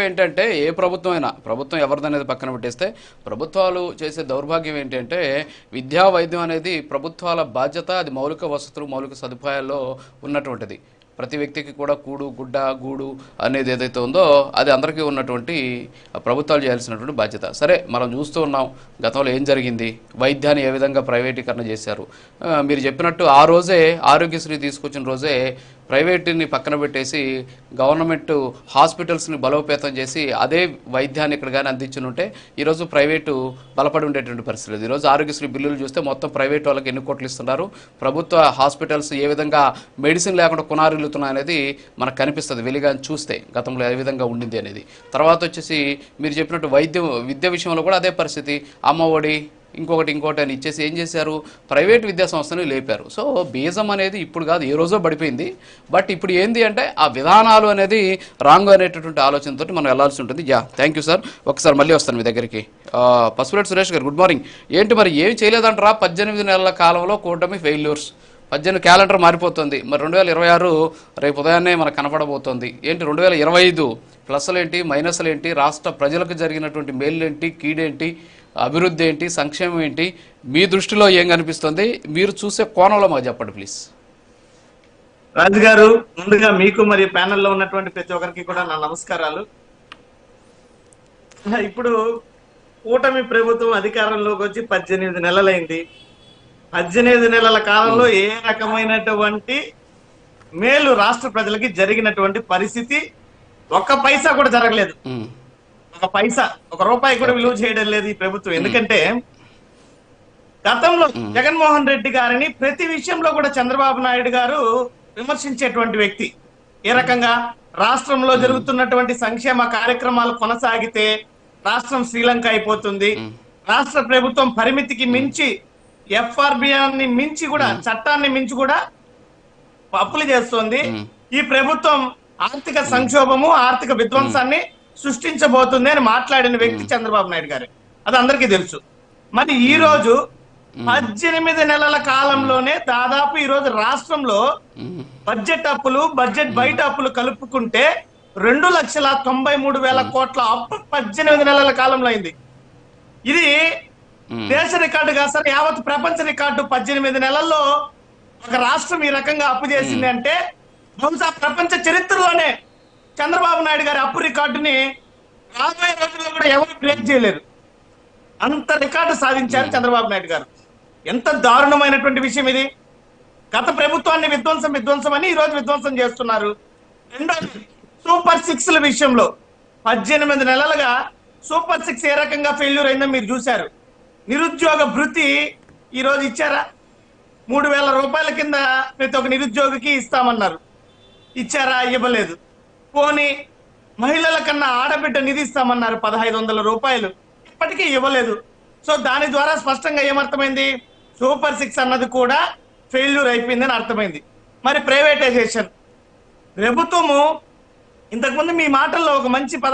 ఏంటంటే ఏ ప్రభుత్వం అయినా ప్రభుత్వం ఎవరిదనేది పక్కన పెట్టేస్తే ప్రభుత్వాలు చేసే దౌర్భాగ్యం ఏంటంటే విద్యా వైద్యం అనేది ప్రభుత్వాల బాధ్యత. అది మౌలిక వసతులు మౌలిక సదుపాయాల్లో ఉన్నటువంటిది. ప్రతి వ్యక్తికి కూడా కూడు గుడ్డ గూడు అనేది ఏదైతే ఉందో అది అందరికీ ఉన్నటువంటి ప్రభుత్వాలు చేయాల్సినటువంటి బాధ్యత. సరే, మనం చూస్తూ ఉన్నాం గతంలో ఏం జరిగింది, వైద్యాన్ని ఏ విధంగా ప్రైవేటీకరణ చేశారు. మీరు చెప్పినట్టు ఆ రోజే ఆరోగ్యశ్రీ తీసుకొచ్చిన రోజే ప్రైవేట్ని పక్కన పెట్టేసి గవర్నమెంట్ హాస్పిటల్స్ని బలోపేతం చేసి అదే వైద్యాన్ని ఇక్కడ కానీ అందించుంటే ఈరోజు ప్రైవేటు బలపడి ఉండేటువంటి పరిస్థితి లేదు. ఈరోజు ఆరోగ్యశ్రీ బిల్లులు చూస్తే మొత్తం ప్రైవేట్ వాళ్ళకి ఎన్ని కోట్లు ఇస్తున్నారు, ప్రభుత్వ హాస్పిటల్స్ ఏ విధంగా మెడిసిన్ లేకుండా కునారిల్లుతున్నాయనేది మనకు కనిపిస్తుంది వెలిగా చూస్తే గతంలో ఏ విధంగా ఉండింది అనేది. తర్వాత వచ్చేసి మీరు చెప్పినట్టు విద్య విషయంలో కూడా అదే పరిస్థితి. అమ్మఒడి ఇంకొకటి అని ఇచ్చేసి ఏం చేశారు, ప్రైవేట్ విద్యా సంస్థని లేపారు. సో బీజం అనేది ఇప్పుడు కాదు, ఏ రోజో పడిపోయింది. బట్ ఇప్పుడు ఏంది అంటే ఆ విధానాలు అనేది రాంగ్ అనేటటువంటి ఆలోచనతో మనం వెళ్లాల్సి ఉంటుంది. Thank you sir. ఒకసారి మళ్ళీ వస్తాను మీ దగ్గరికి. పసుపులేటి సురేష్ గారు, గుడ్ మార్నింగ్. ఏంటి మరి ఏం చేయలేదంటారా? 18 నెలల కాలంలో కూటమి ఫెయిల్యూర్స్. 18 క్యాలెండర్ మారిపోతుంది. మరి 2026 రేపు ఉదయాన్నే మనకు కనపడబోతోంది. ఏంటి 2025 ప్లస్లు ఏంటి, మైనస్లు ఏంటి, రాష్ట్ర ప్రజలకు జరిగినటువంటి మేళ్ళేంటి, కీడేంటి, అభివృద్ధి ఏంటి, సంక్షేమం ఏంటి, మీ దృష్టిలో ఏం కనిపిస్తుంది, మీరు చూసే కోణంలో మాకు చెప్పండి ప్లీజ్. రాజు గారు, ముందుగా మీకు మరియు ప్యానెల్లో ఉన్నటువంటి ప్రతి ఒక్కరికి కూడా నా నమస్కారాలు. ఇప్పుడు కూటమి ప్రభుత్వం అధికారంలోకి వచ్చి 18 నెలలైంది. 18 నెలల కాలంలో ఏ రకమైనటువంటి మేలు రాష్ట్ర ప్రజలకి జరిగినటువంటి పరిస్థితి ఒక్క పైసా కూడా జరగలేదు. ఒక పైసా, ఒక రూపాయి కూడా విలువ చేయడం లేదు ఈ ప్రభుత్వం. ఎందుకంటే గతంలో జగన్మోహన్ రెడ్డి గారిని ప్రతి విషయంలో కూడా చంద్రబాబు నాయుడు గారు విమర్శించేటువంటి వ్యక్తి. ఏ రకంగా రాష్ట్రంలో జరుగుతున్నటువంటి సంక్షేమ కార్యక్రమాలు కొనసాగితే రాష్ట్రం శ్రీలంక అయిపోతుంది, రాష్ట్ర ప్రభుత్వం పరిమితికి మించి ఎఫ్ఆర్బిఎన్ని మించి కూడా చట్టాన్ని మించి కూడా అప్పులు చేస్తోంది, ఈ ప్రభుత్వం ఆర్థిక సంక్షోభము ఆర్థిక విధ్వంసాన్ని సృష్టించబోతుంది అని మాట్లాడిన వ్యక్తి చంద్రబాబు నాయుడు గారు. అది అందరికీ తెలుసు. మరి ఈ రోజు 18 నెలల కాలంలోనే దాదాపు ఈ రోజు రాష్ట్రంలో బడ్జెట్ అప్పులు బడ్జెట్ బయట అప్పులు కలుపుకుంటే 2,93,000 కోట్ల అప్పు 18 నెలల కాలంలో అయింది. ఇది దేశ రికార్డు కాదు సార్, యావత్ ప్రపంచ రికార్డు. 18 నెలల్లో ఒక రాష్ట్రం ఈ రకంగా అప్పు చేసింది అంటే బహుశా ప్రపంచ చరిత్రలోనే చంద్రబాబు నాయుడు గారి అప్పు రికార్డుని రాబోయే రోజుల్లో కూడా ఎవరు బ్రేక్ చేయలేరు. అంత రికార్డు సాధించారు చంద్రబాబు నాయుడు గారు. ఎంత దారుణమైనటువంటి విషయం ఇది. గత ప్రభుత్వాన్ని విధ్వంసం అని ఈ రోజు విధ్వంసం చేస్తున్నారు. రెండోది సూపర్ 6ల విషయంలో 18 నెలలుగా సూపర్ 6 ఏ రకంగా ఫెయిల్యూర్ అయిందో మీరు చూశారు. నిరుద్యోగ భృతి ఈ రోజు ఇచ్చారా? 3,000 రూపాయల కింద ప్రతి ఒక్క నిరుద్యోగికి ఇస్తామన్నారు. ఇచ్చారా? ఇవ్వలేదు. పోనీ మహిళల కన్నా ఆడబిడ్డ నిధి ఇస్తామన్నారు 1,500 రూపాయలు, ఇప్పటికీ ఇవ్వలేదు. సో దాని ద్వారా స్పష్టంగా ఏమర్థమైంది, సూపర్ 6 అన్నది కూడా ఫెయిల్యూర్ అయిపోయిందని అర్థమైంది. మరి ప్రైవేటైజేషన్ ప్రభుత్వము ఇంతకుముందు మీ మాటల్లో ఒక మంచి పదాన్ని